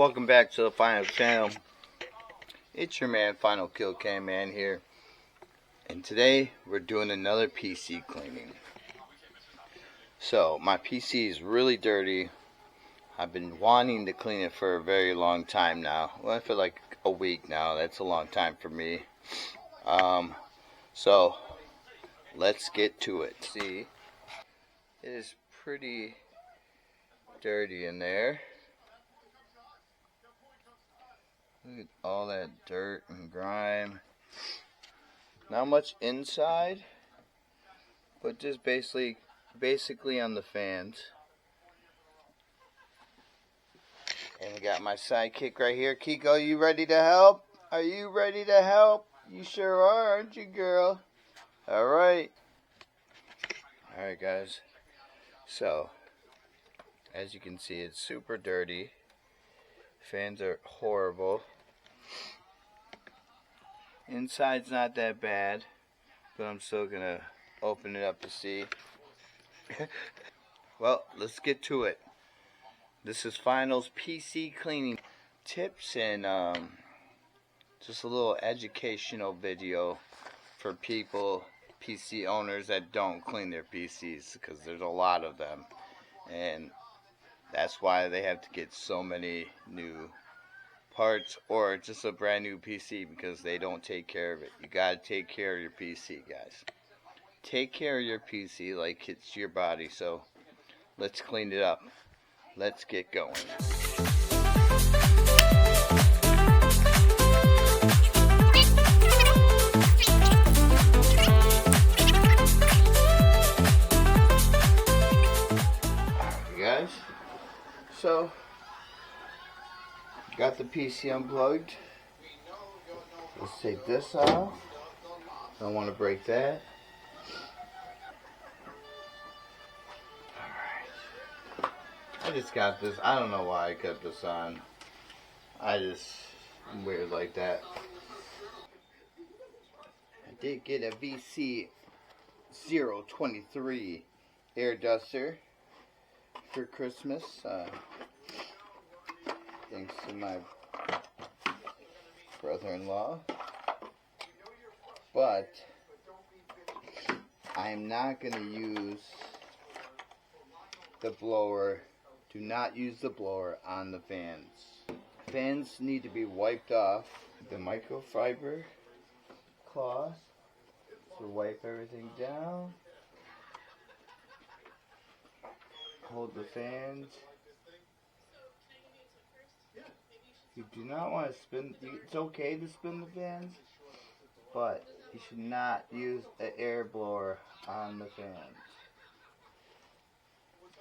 welcome back to the Final Channel. It's your man, Final Kill Cam Man here. And today, we're doing another PC cleaning. So, my PC is really dirty. I've been wanting to clean it for a very long time now. Well, I feel like a week now. That's a long time for me. So, let's get to it. See, it is pretty dirty in there. Look at all that dirt and grime. Not much inside, but just basically on the fans. And we got my sidekick right here. Kiko, you ready to help? Are you ready to help? You sure are, aren't you, girl? Alright. Alright, guys. So, as you can see, it's super dirty. Fans are horrible. Inside's not that bad, but I'm still gonna open it up to see. Well, let's get to it. This is Final's PC cleaning tips and just a little educational video for people, PC owners that don't clean their PCs, because there's a lot of them, and that's why they have to get so many new parts or just a brand new PC, because they don't take care of it. You gotta take care of your PC, guys. Take care of your PC like it's your body. So let's clean it up. Let's get going. Alright, guys. So, got the PC unplugged. Let's take this off. Don't want to break that. Alright. I just got this. I don't know why I kept this on. I'm weird like that. I did get a VC023 air duster for Christmas. Thanks to my brother-in-law. But I'm not going to use the blower. Do not use the blower on the fans. Fans need to be wiped off. The microfiber cloth to wipe everything down. Hold the fans. You do not want to spin. It's okay to spin the fans, but you should not use an air blower on the fans.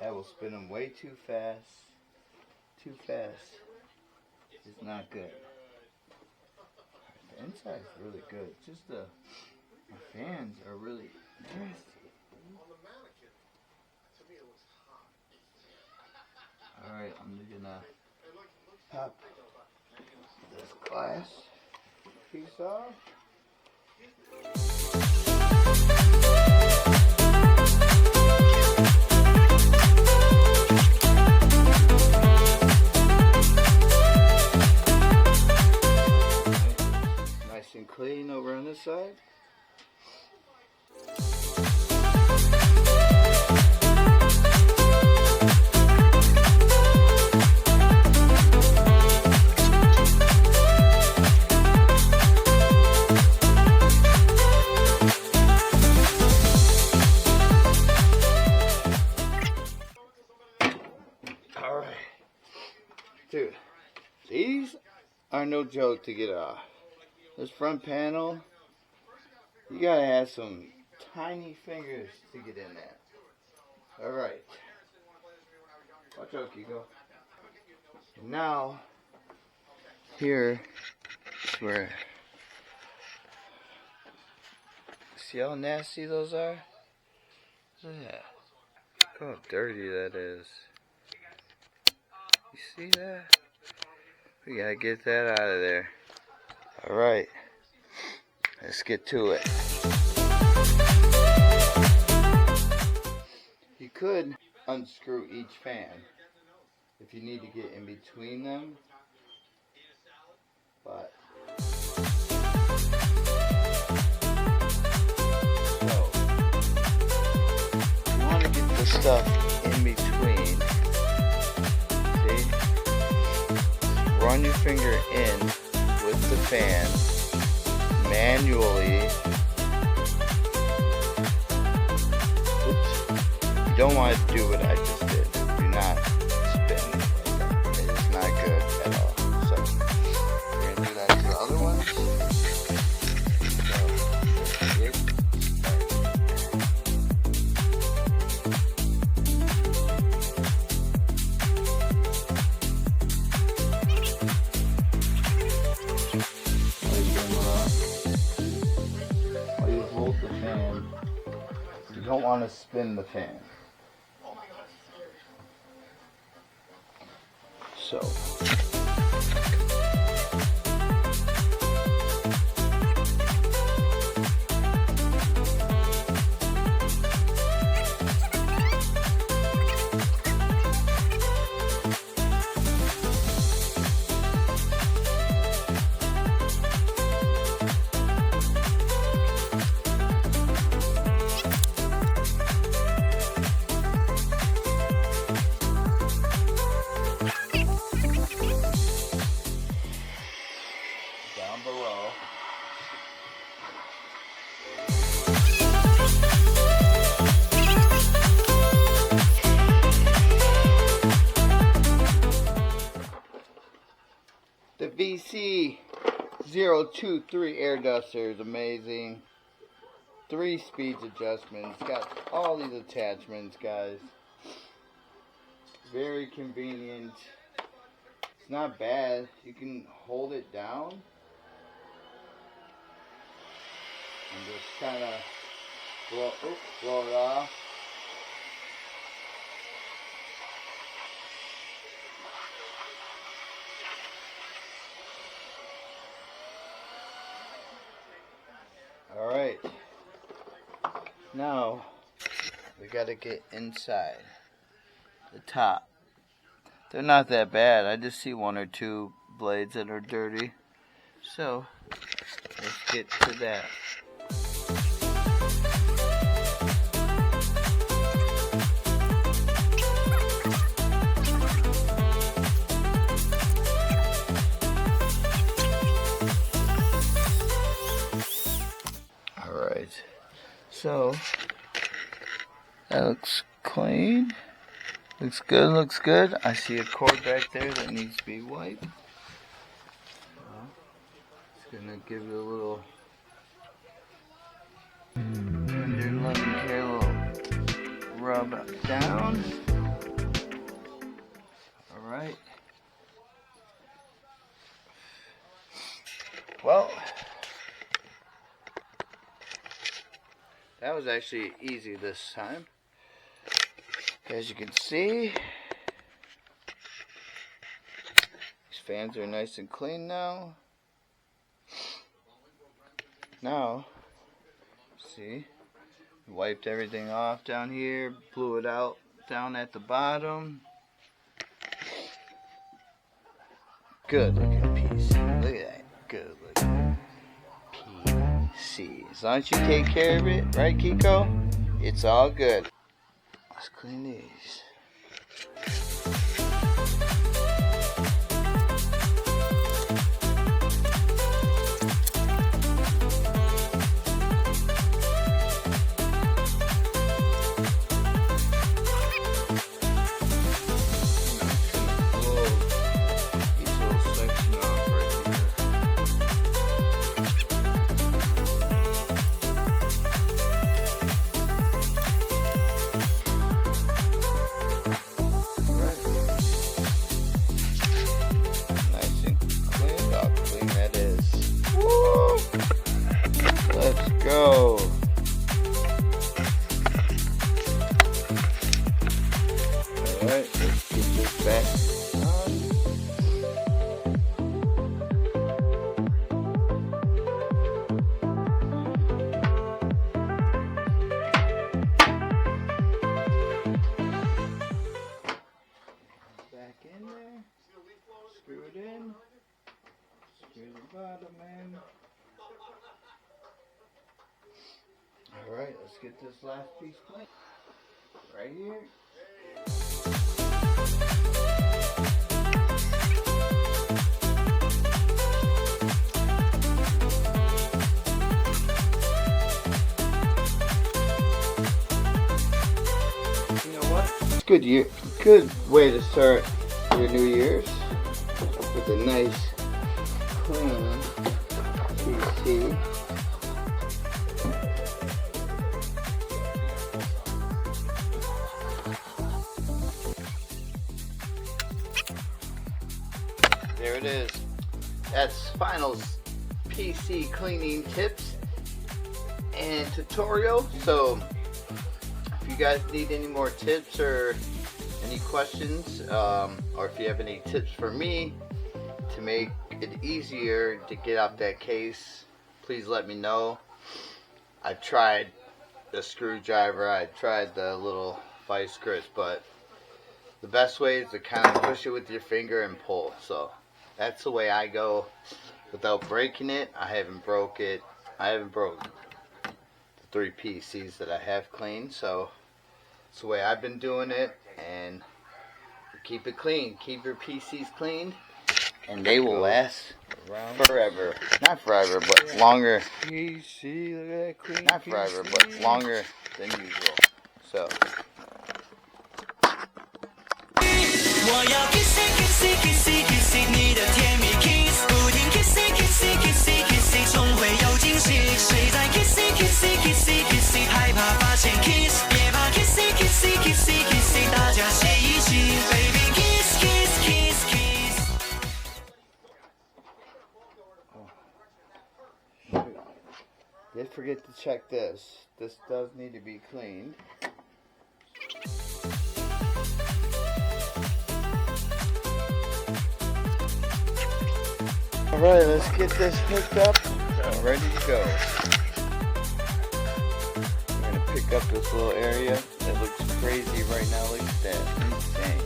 That will spin them way too fast. Too fast. It's not good. The inside is really good. Just the fans are really nasty. Alright, I'm gonna pop this glass piece off. Nice and clean over on this side. Dude, these are no joke to get off. This front panel, you gotta have some tiny fingers to get in there. Alright. Watch out, Kiko. Now, here is where, see how nasty those are? Look at that. Look how dirty that is. You see that? We gotta get that out of there. Alright. Let's get to it. You could unscrew each fan if you need to get in between them But so you want to get the stuff in between. See? Run your finger in with the fan manually. Oops. You don't want to do what I just did. Do not spin like that. It is not good at all. So we're gonna do that to the other ones. Hold the fan. You don't want to spin the fan. So below. The VC023 air duster is amazing. 3 speeds adjustments. Got all these attachments, guys. Very convenient. It's not bad. You can hold it down and just kind of blow it off. Alright, now we gotta get inside the top. They're not that bad. I just see 1 or 2 blades that are dirty. So let's get to that. Alright, so that looks clean. Looks good, looks good. I see a cord back there that needs to be wiped. It's gonna give it a little under loving care, a little rub down. Alright. Well, that was actually easy this time. As you can see, these fans are nice and clean now. Now, see, wiped everything off down here, blew it out down at the bottom. Good looking PC. Look at that. Good looking PC. As long as you take care of it, right, Kiko? It's all good. Let's clean these. Alright, let's get this last piece clean. Right here. You know what? It's good way to start your New Year's with a nice clean PC. There it is. That's Finals PC cleaning tips and tutorial. So if you guys need any more tips or any questions, or if you have any tips for me to make it easier to get out that case, please let me know. I've tried the screwdriver, I tried the little vice grips, but the best way is to kind of push it with your finger and pull. So that's the way I go without breaking it. I haven't broke it. I haven't broke the 3 PCs that I have cleaned. So it's the way I've been doing it. And keep it clean. Keep your PCs clean, and they will last forever. Not forever, but longer. PC, look at that clean Not forever, but longer than usual. So. 我要 kissy kissy kissy kissy 你的甜蜜 kiss 不停 kissy kissy kissy kissy 总会有惊喜谁在 kissy kissy kissy kissy 害怕发现 kiss 别怕 kissy kissy kissy kissy 大家写一起 baby kiss kiss kiss kiss Did forget to check this. This does need to be cleaned. Alright, let's get this hooked up and ready to go. I'm going to pick up this little area that looks crazy right now. Look at that. Insane.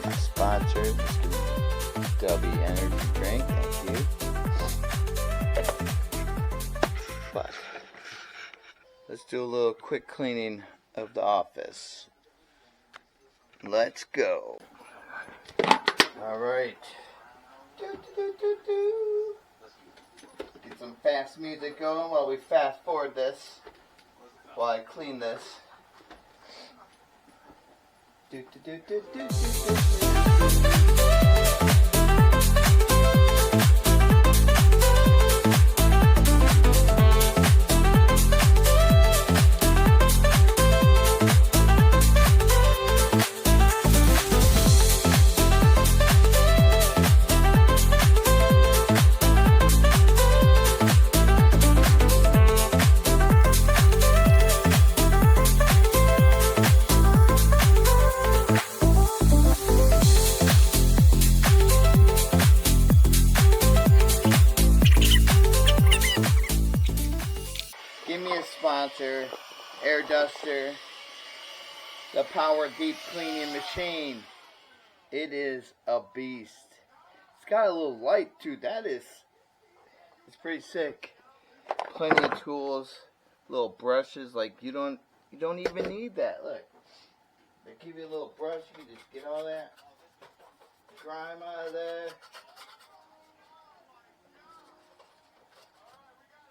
My sponsor, just give me W energy drink. Thank you. But let's do a little quick cleaning of the office. Let's go. Alright. Get some fast music going while we fast forward this. While I clean this. Sponsor, air duster, the Power Deep Cleaning Machine. It is a beast. It's got a little light too. It's pretty sick. Plenty of tools, little brushes. Like you don't even need that. Look, they give you a little brush. You can just get all that grime out of there.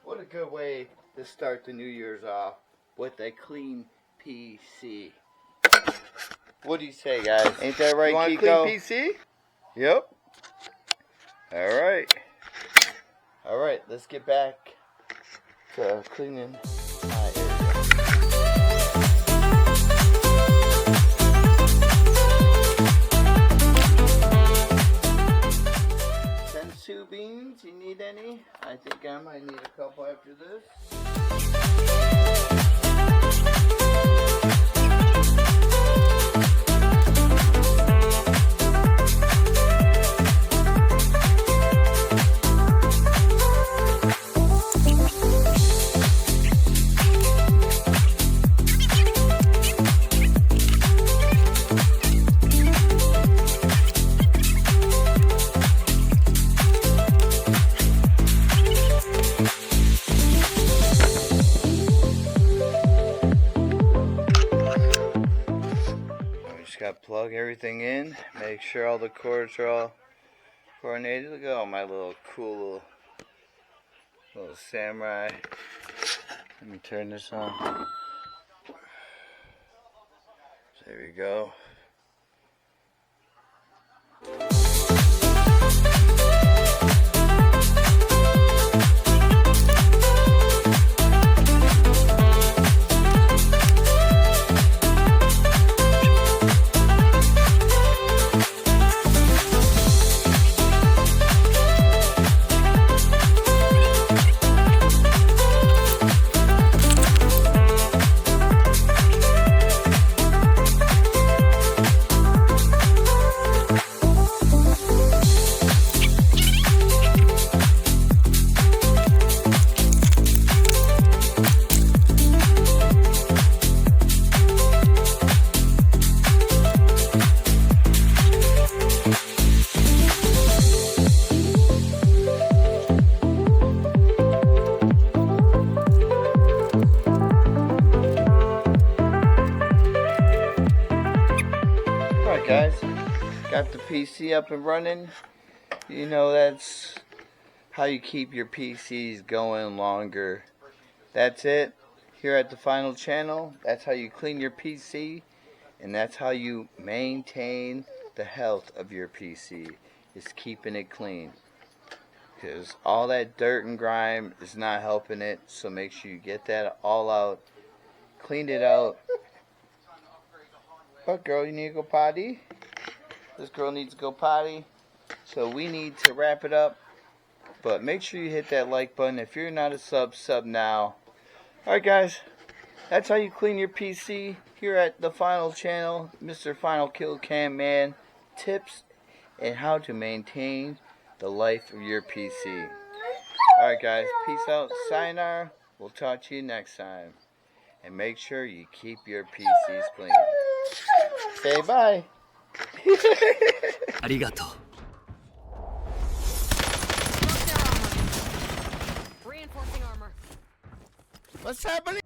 What a good way to start the New Year's off with a clean PC. What do you say, guys? Ain't that right, you Kiko? Want a clean PC? Yep. All right. Let's get back to cleaning my area. Sensu beans, you need any? I think I might need a couple after this. Gotta plug everything in, make sure all the cords are all coordinated. Look at all my little cool little samurai. Let me turn this on. So there we go. Guys, got the PC up and running. You know, that's how you keep your PCs going longer. That's it. Here at the Final Channel, that's how you clean your PC, and that's how you maintain the health of your PC, is keeping it clean. Because all that dirt and grime is not helping it, so make sure you get that all out, clean it out. What, girl, you need to go potty? This girl needs to go potty. So we need to wrap it up. But make sure you hit that like button. If you're not a sub now. Alright guys, that's how you clean your PC here at the Final Channel. Mr. Final Kill Cam Man. Tips and how to maintain the life of your PC. Alright guys, peace out. Sayonara. We'll talk to you next time. And make sure you keep your PCs clean. Say bye. ありがとう。What's happening?